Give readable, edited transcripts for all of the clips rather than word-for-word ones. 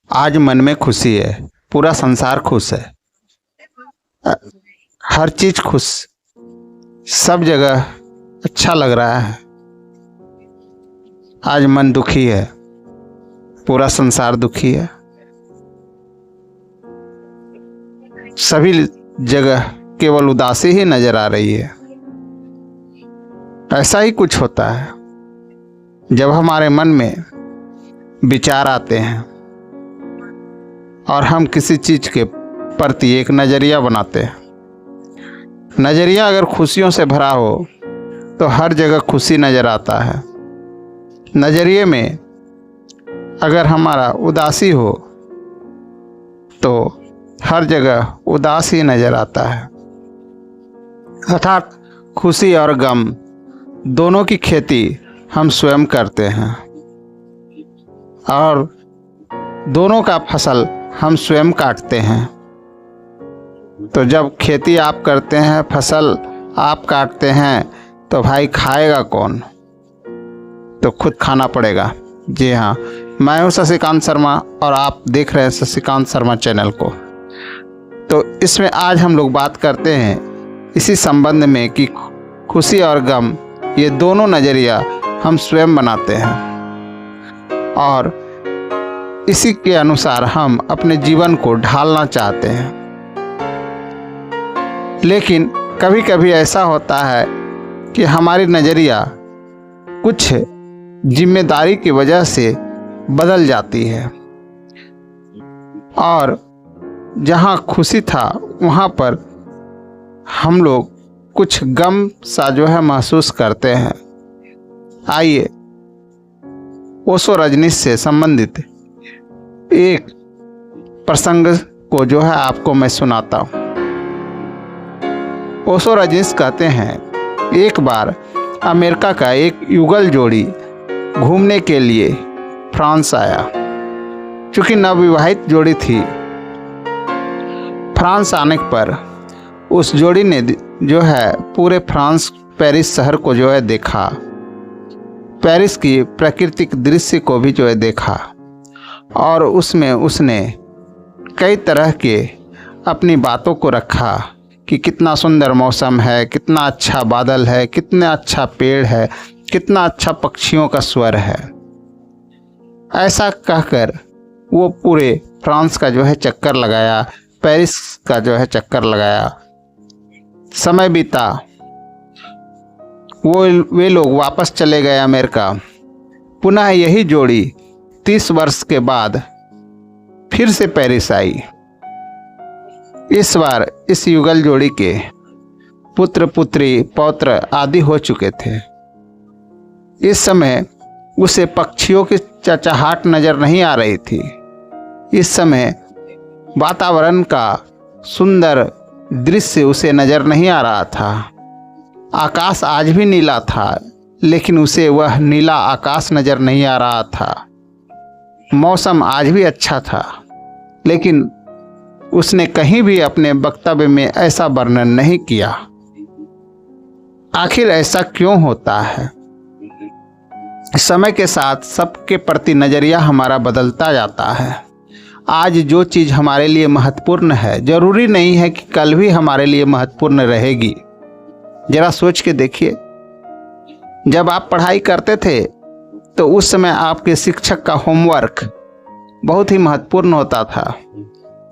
आज मन में खुशी है, पूरा संसार खुश है। हर चीज खुश, सब जगह अच्छा लग रहा है। आज मन दुखी है, पूरा संसार दुखी है। सभी जगह केवल उदासी ही नजर आ रही है। ऐसा ही कुछ होता है जब हमारे मन में विचार आते हैं और हम किसी चीज के प्रति एक नजरिया बनाते हैं। नजरिया अगर खुशियों से भरा हो तो हर जगह खुशी नजर आता है। नजरिए में अगर हमारा उदासी हो तो हर जगह उदास ही नजर आता है। अर्थात खुशी और गम दोनों की खेती हम स्वयं करते हैं और दोनों का फसल हम स्वयं काटते हैं। तो जब खेती आप करते हैं, फसल आप काटते हैं, तो भाई खाएगा कौन? तो खुद खाना पड़ेगा। जी हाँ, मैं हूँ शशिकांत शर्मा और आप देख रहे हैं शशिकांत शर्मा चैनल को। तो इसमें आज हम लोग बात करते हैं इसी संबंध में कि खुशी और गम ये दोनों नज़रिया हम स्वयं बनाते हैं और इसी के अनुसार हम अपने जीवन को ढालना चाहते हैं। लेकिन कभी कभी ऐसा होता है कि हमारी नज़रिया कुछ जिम्मेदारी की वजह से बदल जाती है और जहाँ खुशी था वहाँ पर हम लोग कुछ गम सा जो है महसूस करते हैं। आइए ओशो रजनीश से संबंधित एक प्रसंग को जो है आपको मैं सुनाता हूँ। ओशो रजनीश कहते हैं, एक बार अमेरिका का एक युगल जोड़ी घूमने के लिए फ्रांस आया। चूँकि नवविवाहित जोड़ी थी, फ्रांस आने पर उस जोड़ी ने जो है पूरे फ्रांस पेरिस शहर को जो है देखा, पेरिस की प्राकृतिक दृश्य को भी जो है देखा और उसमें उसने कई तरह के अपनी बातों को रखा कि कितना सुंदर मौसम है, कितना अच्छा बादल है, कितना अच्छा पेड़ है, कितना अच्छा पक्षियों का स्वर है। ऐसा कहकर वो पूरे फ्रांस का जो है चक्कर लगाया, पेरिस का जो है चक्कर लगाया। समय बीता, वे लोग वापस चले गए अमेरिका। पुनः यही जोड़ी 30 वर्ष के बाद फिर से पेरिस आई। इस बार इस युगल जोड़ी के पुत्र पुत्री पौत्र आदि हो चुके थे। इस समय उसे पक्षियों की चहचहाट नजर नहीं आ रही थी। इस समय वातावरण का सुंदर दृश्य उसे नजर नहीं आ रहा था। आकाश आज भी नीला था, लेकिन उसे वह नीला आकाश नजर नहीं आ रहा था। मौसम आज भी अच्छा था, लेकिन उसने कहीं भी अपने वक्तव्य में ऐसा वर्णन नहीं किया। आखिर ऐसा क्यों होता है? समय के साथ सबके प्रति नज़रिया हमारा बदलता जाता है। आज जो चीज़ हमारे लिए महत्वपूर्ण है, जरूरी नहीं है कि कल भी हमारे लिए महत्वपूर्ण रहेगी। जरा सोच के देखिए, जब आप पढ़ाई करते थे तो उस समय आपके शिक्षक का होमवर्क बहुत ही महत्वपूर्ण होता था,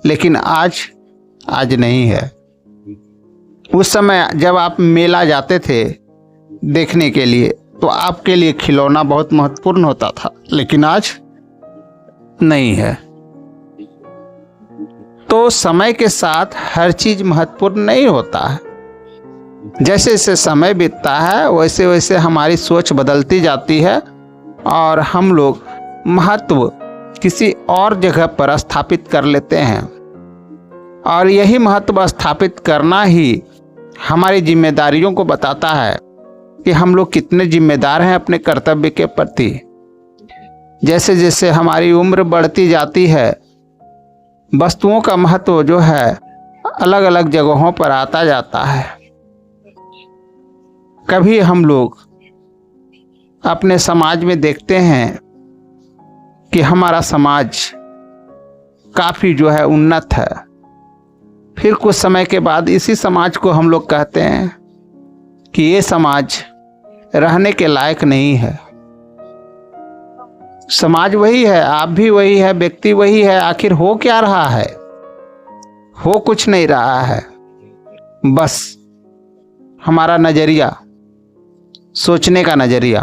लेकिन आज नहीं है। उस समय जब आप मेला जाते थे देखने के लिए तो आपके लिए खिलौना बहुत महत्वपूर्ण होता था, लेकिन आज नहीं है। तो समय के साथ हर चीज महत्वपूर्ण नहीं होता है। जैसे जैसे समय बीतता है वैसे वैसे हमारी सोच बदलती जाती है और हम लोग महत्व किसी और जगह पर स्थापित कर लेते हैं और यही महत्व स्थापित करना ही हमारी जिम्मेदारियों को बताता है कि हम लोग कितने जिम्मेदार हैं अपने कर्तव्य के प्रति। जैसे जैसे हमारी उम्र बढ़ती जाती है, वस्तुओं का महत्व जो है अलग अलग जगहों पर आता जाता है। कभी हम लोग अपने समाज में देखते हैं कि हमारा समाज काफ़ी जो है उन्नत है। फिर कुछ समय के बाद इसी समाज को हम लोग कहते हैं कि ये समाज रहने के लायक नहीं है। समाज वही है, आप भी वही है, व्यक्ति वही है, आखिर हो क्या रहा है? हो कुछ नहीं रहा है। बस हमारा नजरिया, सोचने का नजरिया,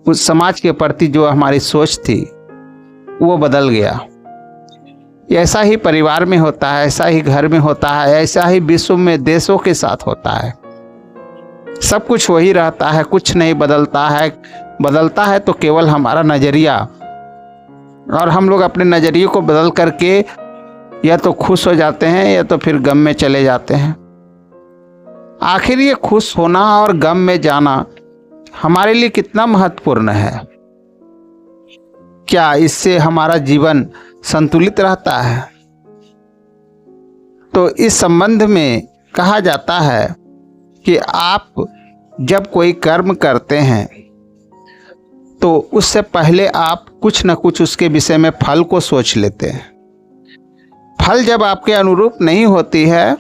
उस समाज के प्रति जो हमारी सोच थी वो बदल गया। ऐसा ही परिवार में होता है, ऐसा ही घर में होता है, ऐसा ही विश्व में देशों के साथ होता है। सब कुछ वही रहता है, कुछ नहीं बदलता है। बदलता है तो केवल हमारा नजरिया, और हम लोग अपने नजरिए को बदल करके या तो खुश हो जाते हैं या तो फिर गम में चले जाते हैं। आखिर ये खुश होना और गम में जाना हमारे लिए कितना महत्वपूर्ण है? क्या इससे हमारा जीवन संतुलित रहता है? तो इस संबंध में कहा जाता है कि आप जब कोई कर्म करते हैं तो उससे पहले आप कुछ न कुछ उसके विषय में फल को सोच लेते हैं। फल जब आपके अनुरूप नहीं होती है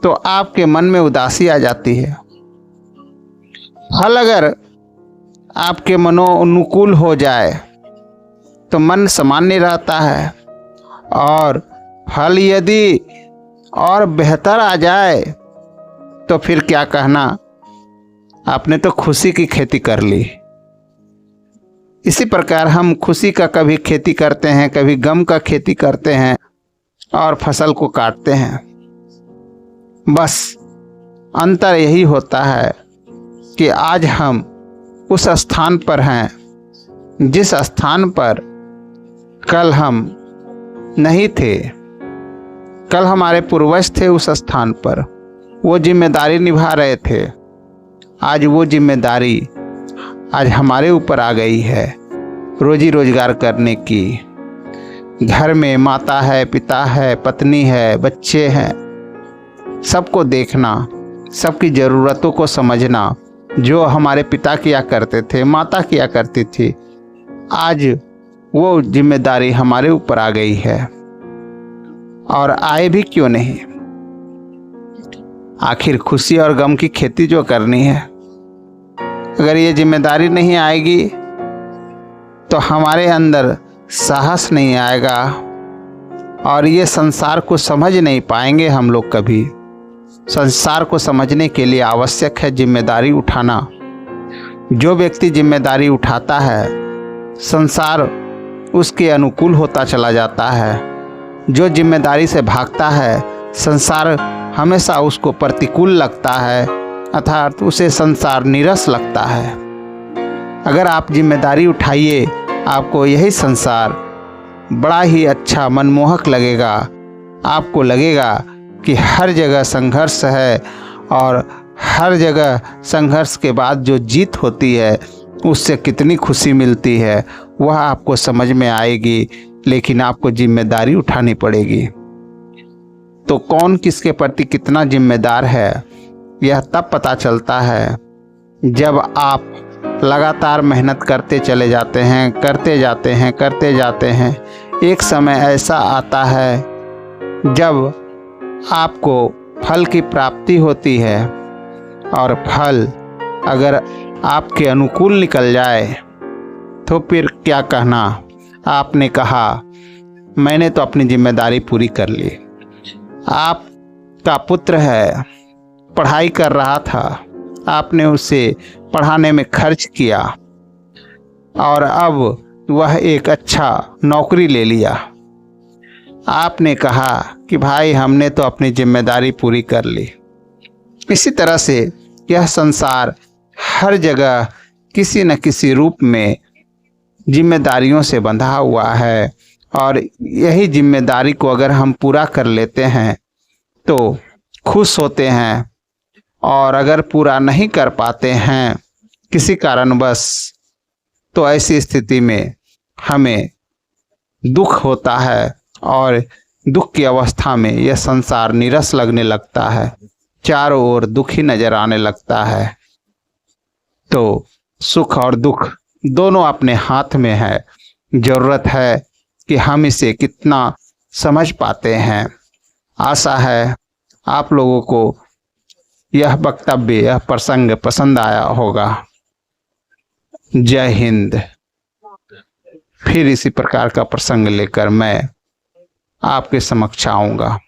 तो आपके मन में उदासी आ जाती है। फल अगर आपके मनोनुकूल हो जाए तो मन सामान्य रहता है, और फल यदि और बेहतर आ जाए तो फिर क्या कहना, आपने तो खुशी की खेती कर ली। इसी प्रकार हम खुशी का कभी खेती करते हैं, कभी गम का खेती करते हैं और फसल को काटते हैं। बस अंतर यही होता है कि आज हम उस स्थान पर हैं जिस स्थान पर कल हम नहीं थे। कल हमारे पूर्वज थे उस स्थान पर, वो जिम्मेदारी निभा रहे थे। आज वो जिम्मेदारी आज हमारे ऊपर आ गई है, रोजी रोजगार करने की। घर में माता है, पिता है, पत्नी है, बच्चे हैं, सबको देखना, सबकी ज़रूरतों को समझना। जो हमारे पिता किया करते थे, माता किया करती थी, आज वो जिम्मेदारी हमारे ऊपर आ गई है। और आए भी क्यों नहीं? आखिर खुशी और गम की खेती जो करनी है, अगर ये जिम्मेदारी नहीं आएगी तो हमारे अंदर साहस नहीं आएगा और ये संसार को समझ नहीं पाएंगे हम लोग कभी। संसार को समझने के लिए आवश्यक है जिम्मेदारी उठाना। जो व्यक्ति जिम्मेदारी उठाता है, संसार उसके अनुकूल होता चला जाता है। जो जिम्मेदारी से भागता है, संसार हमेशा उसको प्रतिकूल लगता है, अर्थात उसे संसार नीरस लगता है। अगर आप जिम्मेदारी उठाइए, आपको यही संसार बड़ा ही अच्छा मनमोहक लगेगा। आपको लगेगा कि हर जगह संघर्ष है और हर जगह संघर्ष के बाद जो जीत होती है उससे कितनी खुशी मिलती है, वह आपको समझ में आएगी। लेकिन आपको जिम्मेदारी उठानी पड़ेगी। तो कौन किसके प्रति कितना जिम्मेदार है, यह तब पता चलता है जब आप लगातार मेहनत करते चले जाते हैं, करते जाते हैं। एक समय ऐसा आता है जब आपको फल की प्राप्ति होती है, और फल अगर आपके अनुकूल निकल जाए तो फिर क्या कहना। आपने कहा मैंने तो अपनी जिम्मेदारी पूरी कर ली। आपका पुत्र है, पढ़ाई कर रहा था, आपने उसे पढ़ाने में खर्च किया और अब वह एक अच्छा नौकरी ले लिया। आपने कहा कि भाई हमने तो अपनी जिम्मेदारी पूरी कर ली। इसी तरह से यह संसार हर जगह किसी न किसी रूप में जिम्मेदारियों से बंधा हुआ है, और यही जिम्मेदारी को अगर हम पूरा कर लेते हैं तो खुश होते हैं, और अगर पूरा नहीं कर पाते हैं किसी कारणवश तो ऐसी स्थिति में हमें दुख होता है, और दुख की अवस्था में यह संसार नीरस लगने लगता है, चारों ओर दुख ही नजर आने लगता है। तो सुख और दुख दोनों अपने हाथ में है। जरूरत है कि हम इसे कितना समझ पाते हैं। आशा है आप लोगों को यह वक्तव्य, यह प्रसंग पसंद आया होगा। जय हिंद। फिर इसी प्रकार का प्रसंग लेकर मैं आपके समक्ष आऊँगा।